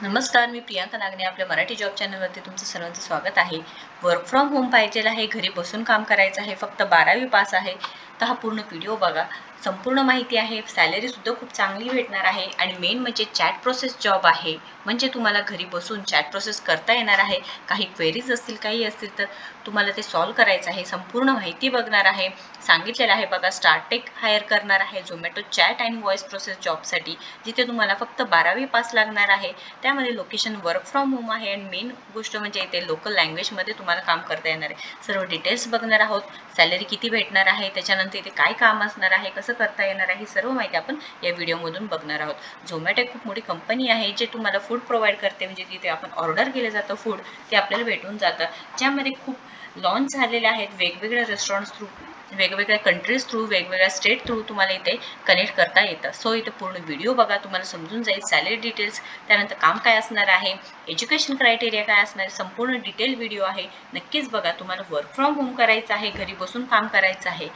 नमस्कार, मी प्रियांका नागणे. आपल्या मराठी जॉब चॅनलवरती तुमचं सर्वांचं स्वागत आहे. वर्क फ्रॉम होम पाहिजेल आहे, घरी बसून काम करायचं आहे, फक्त 12वी पास आहे. तर हा पूर्ण व्हिडिओ बघा. संपूर्ण माहिती आहे. सॅलरीसुद्धा खूप चांगली भेटणार आहे आणि मेन म्हणजे चॅट प्रोसेस जॉब आहे. म्हणजे तुम्हाला घरी बसून चॅट प्रोसेस करता येणार आहे. काही क्वेरीज असतील, काही असतील तर तुम्हाला ते सॉल्व्ह करायचं आहे. संपूर्ण माहिती बघणार आहे. सांगितलेलं आहे बघा, स्टार्टेक हायर करणार आहे झोमॅटो चॅट आणि व्हॉइस प्रोसेस जॉबसाठी, जिथे तुम्हाला फक्त 12वी पास लागणार आहे. त्यामध्ये लोकेशन वर्क फ्रॉम होम आहे आणि मेन गोष्ट म्हणजे इथे लोकल लँग्वेजमध्ये तुम्हाला काम करता येणार आहे. सर्व डिटेल्स बघणार आहोत. सॅलरी किती भेटणार आहे, त्याच्यानंतर इथे काय काम असणार आहे, कसं करता येणार आहे, ही सर्व माहिती आपण या व्हिडिओमधून बघणार आहोत. झोमॅटो खूप मोठी कंपनी आहे जे तुम्हाला फूड प्रोव्हाइड करते. म्हणजे तिथे आपण ऑर्डर केलं जातं फूड, ते आपल्याला भेटून जातं. ज्यामध्ये खूप लॉन्च झालेले आहेत वेगवेगळ्या रेस्टॉरंट्स थ्रू, वेगवेगळ्या कंट्रीज थ्रू, वेगवेगळ्या स्टेट थ्रू तुम्हाला इथे कनेक्ट करता येतं. सो इथे पूर्ण व्हिडिओ बघा, तुम्हाला समजून जाईल सॅलरी डिटेल्स, त्यानंतर काम काय असणार आहे, एज्युकेशन क्रायटेरिया काय असणार, संपूर्ण डिटेल व्हिडिओ आहे. नक्कीच बघा. तुम्हाला वर्क फ्रॉम होम करायचं आहे, घरी बसून काम करायचं आहे,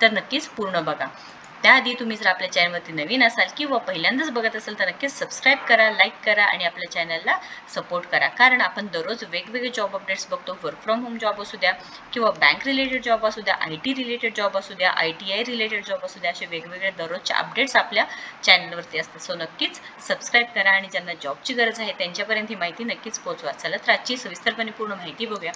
तर नक्कीच पूर्ण बघा. त्याआधी तुम्ही जर आपल्या चॅनलवरती नवीन असाल किंवा पहिल्यांदाच बघत असाल तर नक्कीच सबस्क्राईब करा, लाईक करा आणि आपल्या चॅनलला सपोर्ट करा. कारण आपण दररोज वेगवेगळे जॉब अपडेट्स बघतो. वर्क फ्रॉम होम जॉब असू द्या किंवा बँक रिलेटेड जॉब असू द्या, IT रिलेटेड जॉब असू द्या, ITI रिलेटेड जॉब असू द्या, असे वेगवेगळे दररोजचे अपडेट्स आपल्या चॅनलवरती असतात. सो नक्कीच सबस्क्राईब करा आणि ज्यांना जॉबची गरज आहे त्यांच्यापर्यंत ही माहिती नक्कीच पोहोचवा. चला तर आजची सविस्तरपणे पूर्ण माहिती बघूया.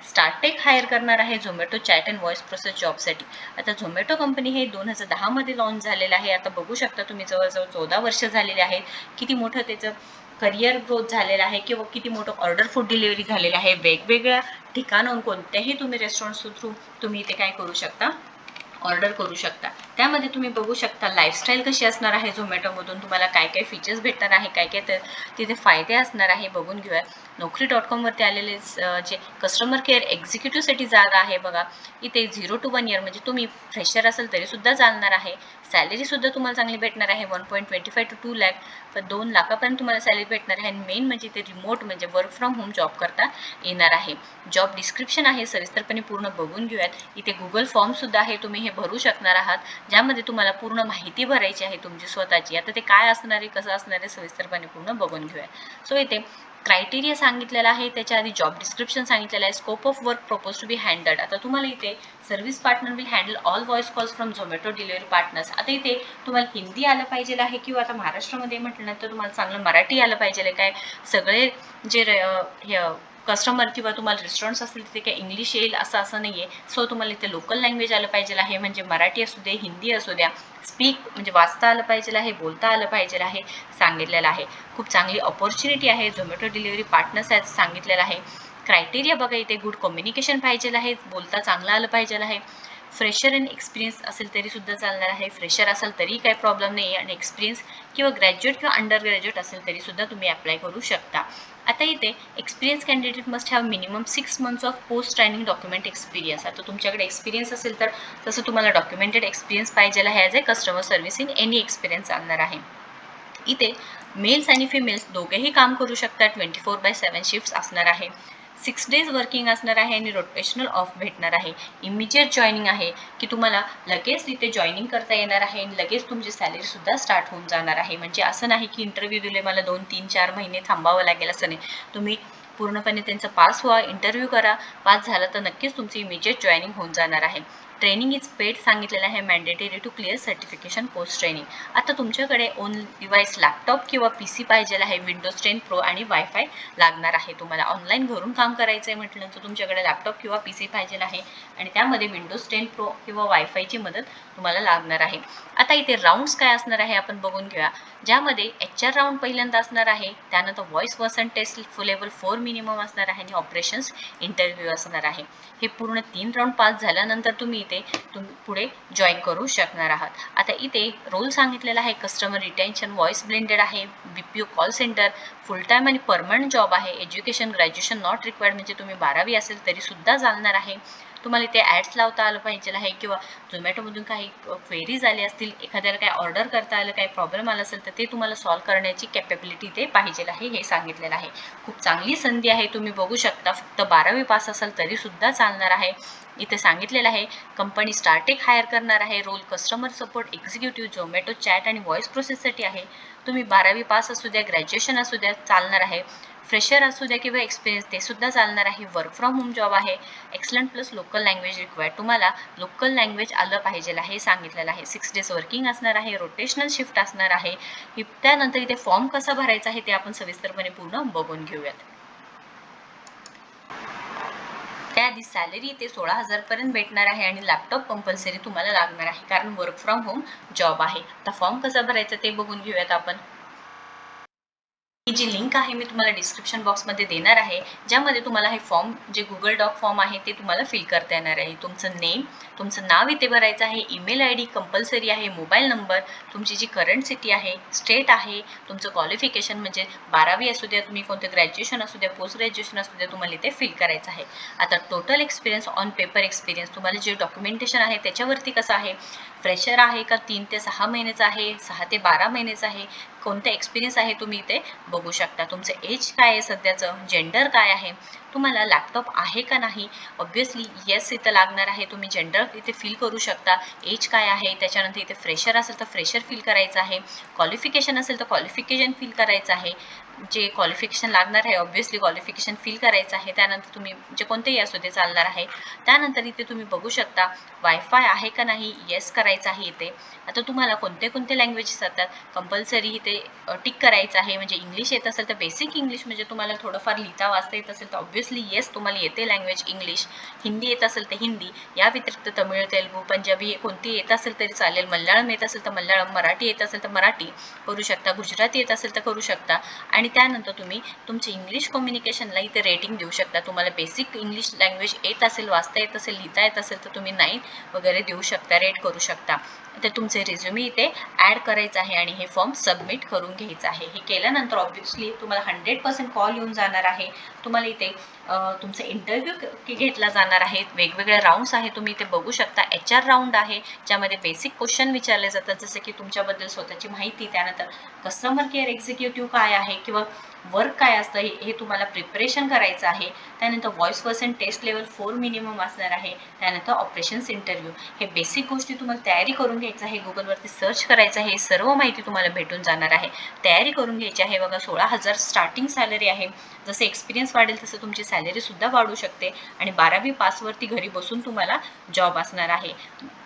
स्टार्टेक हायर करणार आहे Zomato chat and voice process जॉबसाठी. आता झोमॅटो कंपनी हे 2010 मध्ये लॉन्च झालेलं आहे. आता बघू शकता तुम्ही, जवळजवळ 14 वर्ष झालेली आहेत. किती मोठं त्याचं करिअर ग्रोथ झालेलं आहे किंवा किती मोठं ऑर्डर फूड डिलिव्हरी झालेलं आहे. वेगवेगळ्या ठिकाणाहून कोणत्याही तुम्ही रेस्टॉरंट्स थ्रू तुम्ही इथे काय करू शकता, ऑर्डर करू शकता. त्यामध्ये तुम्ही बघू शकता लाईफस्टाईल कशी असणार आहे. झोमॅटोमधून तुम्हाला काय काय फीचर्स भेटणार आहे, काय काय तिथे फायदे असणार आहे, बघून घेऊया. Naukri.com वरती आलेले जे कस्टमर केअर एक्झिक्युटिव्हसाठी जागा आहे बघा. इथे 0 to 1 year, म्हणजे तुम्ही फ्रेशर असेल तरीसुद्धा चालणार आहे. सॅलरीसुद्धा तुम्हाला चांगली भेटणार आहे. 1.25 to 2 lakh, तर 2 लाखापर्यंत तुम्हाला सॅलरी भेटणार आहे. आणि मेन म्हणजे ते रिमोट म्हणजे वर्क फ्रॉम होम जॉब करता येणार आहे. जॉब डिस्क्रिप्शन आहे, सविस्तरपणे पूर्ण बघून घेऊयात. इथे गुगल फॉर्मसुद्धा आहे, तुम्ही हे भरू शकणार आहात, ज्यामध्ये तुम्हाला पूर्ण माहिती भरायची आहे तुमची स्वतःची. आता ते काय असणार आहे, कसं असणार आहे, सविस्तरपणे पूर्ण बघून घेऊया. सो इथे क्रायटेरिया सांगितलेला आहे, त्याच्या आधी जॉब डिस्क्रिप्शन सांगितलेलं आहे. Scope of work propose to be handled. आता तुम्हाला इथे service partner will handle all voice calls from Zomato delivery partners. आता इथे तुम्हाला हिंदी आलं पाहिजे आहे किंवा आता महाराष्ट्रामध्ये म्हटलं तर तुम्हाला चांगलं मराठी आलं पाहिजे आहे. काय सगळे जे कस्टमर किंवा तुम्हाला रेस्टॉरंट्स असतील तिथे काही इंग्लिश येईल असं नाही आहे. सो तुम्हाला इथे लोकल लँग्वेज आलं पाहिजे आहे, म्हणजे मराठी असू दे, हिंदी असू द्या. स्पीक म्हणजे वाचता आलं पाहिजे आहे, बोलता आलं पाहिजे आहे, सांगितलेलं आहे. खूप चांगली अपॉर्च्युनिटी आहे. झोमॅटो डिलिव्हरी पार्टनर्स आहेत सांगितलेलं आहे. क्रायटेरिया बघा, इथे गुड कम्युनिकेशन पाहिजे आहे, बोलता चांगलं आलं पाहिजे आहे. फ्रेशर अँड एक्सपिरियन्स असेल तरीसुद्धा चालणार आहे. फ्रेशर असेल तरी काही प्रॉब्लेम नाही आहे आणि एक्सपिरियन्स किंवा ग्रॅज्युएट किंवा अंडर ग्रॅज्युएट असेल तरीसुद्धा तुम्ही अप्लाय करू शकता. आता इथे experience candidate must have minimum 6 months of post training document experience. आता तुमच्याकडे एक्सपिरियन्स असेल तर तसं तुम्हाला डॉक्युमेंटेड एक्सपिरियन्स पाहिजे आहे. As a customer service in any experience चालणार आहे. इथे मेल्स आणि फिमेल्स दोघेही काम करू शकतात. 24/7 शिफ्ट असणार आहे. 6 days वर्किंग असणार आहे आणि रोटेशनल ऑफ भेटणार आहे. इमिजिएट जॉईनिंग आहे, की तुम्हाला लगेच तिथे जॉईनिंग करता येणार आहे आणि लगेच तुमची सॅलरीसुद्धा स्टार्ट होऊन जाणार आहे. म्हणजे असं नाही की इंटरव्ह्यू दिले मला 2, 3, 4 महिने थांबावं लागेल, असं नाही. तुम्ही पूर्णपणे त्यांचं पास व्हा, इंटरव्ह्यू करा. पास झालं तर नक्कीच तुमची इमिजिएट जॉईनिंग होऊन जाणार आहे. ट्रेनिंग इज पेड सांगितलेलं आहे. Mandatory to clear certification post training. आता तुमच्याकडे ओन डिव्हाइस लॅपटॉप किंवा PC पाहिजे आहे. विंडोज 10 Pro आणि वायफाय लागणार आहे. तुम्हाला ऑनलाईन घरून काम करायचं आहे म्हटलं तर तुमच्याकडे लॅपटॉप किंवा PC पाहिजे आहे आणि त्यामध्ये विंडोज 10 Pro किंवा वायफायची मदत तुम्हाला लागणार आहे. आता इथे राऊंड्स काय असणार आहे आपण बघून घेऊया. ज्यामध्ये HR राऊंड पहिल्यांदा असणार आहे, त्यानंतर voice person test level 4 minimum असणार आहे आणि ऑपरेशन्स इंटरव्ह्यू असणार आहे. हे पूर्ण 3 राऊंड पास झाल्यानंतर तुम्ही पुढे जॉईन करू शकणार आहात. आता इथे रोल सांगितलेला आहे, कस्टमर रिटेन्शन, व्हॉइस ब्लेंडेड आहे, BPO कॉल सेंटर, फुल टाईम आणि परमनंट जॉब आहे. एज्युकेशन ग्रॅज्युएशन नॉट रिक्वायर्ड, म्हणजे तुम्ही 12वी असेल तरीसुद्धा चालणार आहे. तुम्हाला इथे ॲड्स लावता आलं पाहिजे आहे किंवा झोमॅटोमधून काही क्वेरीज आले असतील, एखाद्याला काही ऑर्डर करता आलं, काही प्रॉब्लेम आला असेल तर ते तुम्हाला सॉल्व्ह करण्याची कॅपेबिलिटी इथे पाहिजे आहे, हे सांगितलेलं आहे. खूप चांगली संधी आहे, तुम्ही बघू शकता. फक्त 12वी पास असेल तरीसुद्धा चालणार आहे. इथे सांगितलेलं आहे कंपनी स्टार्टेक हायर करणार आहे. Role customer support executive, Zomato chat आणि व्हॉइस प्रोसेससाठी आहे. तुम्ही 12वी पास असू द्या, ग्रॅज्युएशन असू द्या, चालणार आहे. फ्रेशर असू द्या किंवा एक्सपिरियन्स, ते सुद्धा चालणार आहे. वर्क फ्रॉम होम जॉब आहे. Excellent plus local language required, तुम्हाला लोकल लँग्वेज आलं पाहिजे आहे सांगितलेलं आहे. 6 डेज वर्किंग असणार आहे. रोटेशनल शिफ्ट असणार आहे. त्यानंतर इथे फॉर्म कसा भरायचा आहे ते आपण सविस्तरपणे पूर्ण बघून घेऊयात. त्याआधी सॅलरी इथे 16,000 पर्यंत भेटणार आहे आणि लॅपटॉप कंपल्सरी तुम्हाला लागणार आहे, कारण वर्क फ्रॉम होम जॉब आहे. आता फॉर्म कसा भरायचा ते बघून घेऊयात आपण. ही जी लिंक आहे मी तुम्हाला डिस्क्रिप्शन बॉक्समध्ये देणार आहे, ज्यामध्ये तुम्हाला हे फॉर्म, जे गुगल डॉक फॉर्म आहे ते तुम्हाला फिल करता येणार आहे. तुमचं नेम, तुमचं नाव इथे भरायचं आहे. ईमेल आय डी कंपल्सरी आहे. मोबाईल नंबर, तुमची जी करंट सिटी आहे, स्टेट आहे, तुमचं क्वालिफिकेशन म्हणजे 12वी असू द्या, तुम्ही कोणतं ग्रॅज्युएशन असू द्या, पोस्ट ग्रॅज्युएशन असू द्या, तुम्हाला इथे फिल करायचं आहे. आता total experience on paper experience, तुम्हाला जे डॉक्युमेंटेशन आहे त्याच्यावरती कसं आहे, फ्रेशर आहे का 3 ते 6 महिन्याचा आहे, 6 ते 12 महिन्याचा आहे, कोणता एक्सपिरियन्स आहे तुम्ही इथे बघू शकता. तुमचं एज काय आहे सध्याचं, जेंडर काय आहे, तुम्हाला लॅपटॉप आहे का नाही. ऑब्व्हियसली येस इथं लागणार आहे. तुम्ही जेंडर इथे फिल करू शकता. एज काय आहे, त्याच्यानंतर इथे फ्रेशर असेल तर फ्रेशर फिल करायचं आहे. क्वालिफिकेशन असेल तर क्वालिफिकेशन फिल करायचं आहे. जे क्वालिफिकेशन लागणार आहे ऑब्व्हियसली क्वालिफिकेशन फिल करायचं आहे. त्यानंतर तुम्ही जे कोणतेही असू दे चालणार आहे. त्यानंतर इथे तुम्ही बघू शकता वायफाय आहे का नाही, येस करायचं आहे इथे. आता तुम्हाला कोणते कोणते लँग्वेजेस येतात कंपल्सरी इथे टिक करायचं आहे. म्हणजे इंग्लिश येत असेल तर बेसिक इंग्लिश, म्हणजे तुम्हाला थोडंफार लिहिता वाचता येत असेल तर ऑब्व्हियसली येस तुम्हाला येते लँग्वेज इंग्लिश. हिंदी येत असेल तर हिंदी, या व्यतिरिक्त तमिळ, तेलुगू, पंजाबी कोणती येत असेल तरी चालेल. मल्याळम येत असेल तर मल्याळम, मराठी येत असेल तर मराठी करू शकता, गुजराती येत असेल तर करू शकता. आणि त्यानंतर तुम्ही तुमची इंग्लिश कम्युनिकेशनला इथे रेटिंग देऊ शकता. तुम्हाला बेसिक इंग्लिश लँग्वेज येत असेल, वाचता येत असेल, लिहिता येत असेल तर तुम्ही 9 वगैरे देऊ शकता, रेट करू शकता. तर तुमचे रिझ्युमी इथे ॲड करायचं आहे आणि हे फॉर्म सबमिट करून घ्यायचं आहे. हे केल्यानंतर ऑब्व्हियसली तुम्हाला 100% कॉल येऊन जाणार आहे. तुम्हाला इथे तुमचा इंटरव्ह्यू घेतला जाणार आहे. वेगवेगळे राऊंड्स आहे, तुम्ही इथे बघू शकता. HR राऊंड आहे, ज्यामध्ये बेसिक क्वेश्चन विचारले जातात, जसं की तुमच्याबद्दल स्वतःची माहिती, त्यानंतर कस्टमर केअर एक्झिक्युटिव्ह काय आहे किंवा वर्क काय असतं हे तुम्हाला प्रिपरेशन करायचं आहे. त्यानंतर voice person test level 4 minimum असणार आहे. त्यानंतर ऑपरेशन्स इंटरव्ह्यू, हे बेसिक गोष्टी तुम्हाला तयारी करून घ्यायचं आहे. गुगलवरती सर्च करायचं आहे, सर्व माहिती तुम्हाला भेटून जाणार आहे. तयारी करून घ्यायची आहे. बघा 16,000 स्टार्टिंग सॅलरी आहे. जसं एक्सपिरियन्स वाढेल तसं तुमची सॅलरीसुद्धा वाढू शकते आणि 12वी पासवरती घरी बसून तुम्हाला जॉब असणार आहे.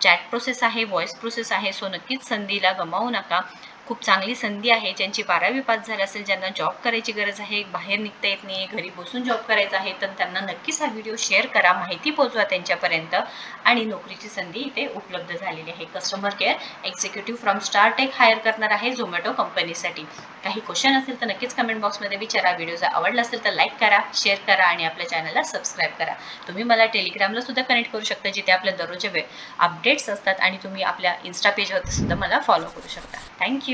चॅट प्रोसेस आहे, व्हॉइस प्रोसेस आहे. सो नक्कीच संधीला गमावू नका. खूप चांगली संधी आहे. ज्यांची 12वी पास झाली असेल, ज्यांना जॉब करायची गरज आहे, बाहेर निघता येत नाही, घरी बसून जॉब करायचा आहे, तर त्यांना नक्कीच हा व्हिडिओ शेअर करा, माहिती पोहोचवा त्यांच्यापर्यंत. आणि नोकरीची संधी इथे उपलब्ध झालेली आहे. Customer care executive from Startek hire करणार आहे झोमॅटो कंपनीसाठी. काही क्वेश्चन असेल तर नक्कीच कमेंट बॉक्समध्ये विचारा. व्हिडिओ जर आवडला असेल तर लाईक करा, शेअर करा आणि आपल्या चॅनलला सबस्क्राईब करा. तुम्ही मला टेलिग्रामला सुद्धा कनेक्ट करू शकता, जिथे आपल्या दररोजचे अपडेट्स असतात आणि तुम्ही आपल्या इन्स्टा पेजवरती सुद्धा मला फॉलो करू शकता. थँक्यू.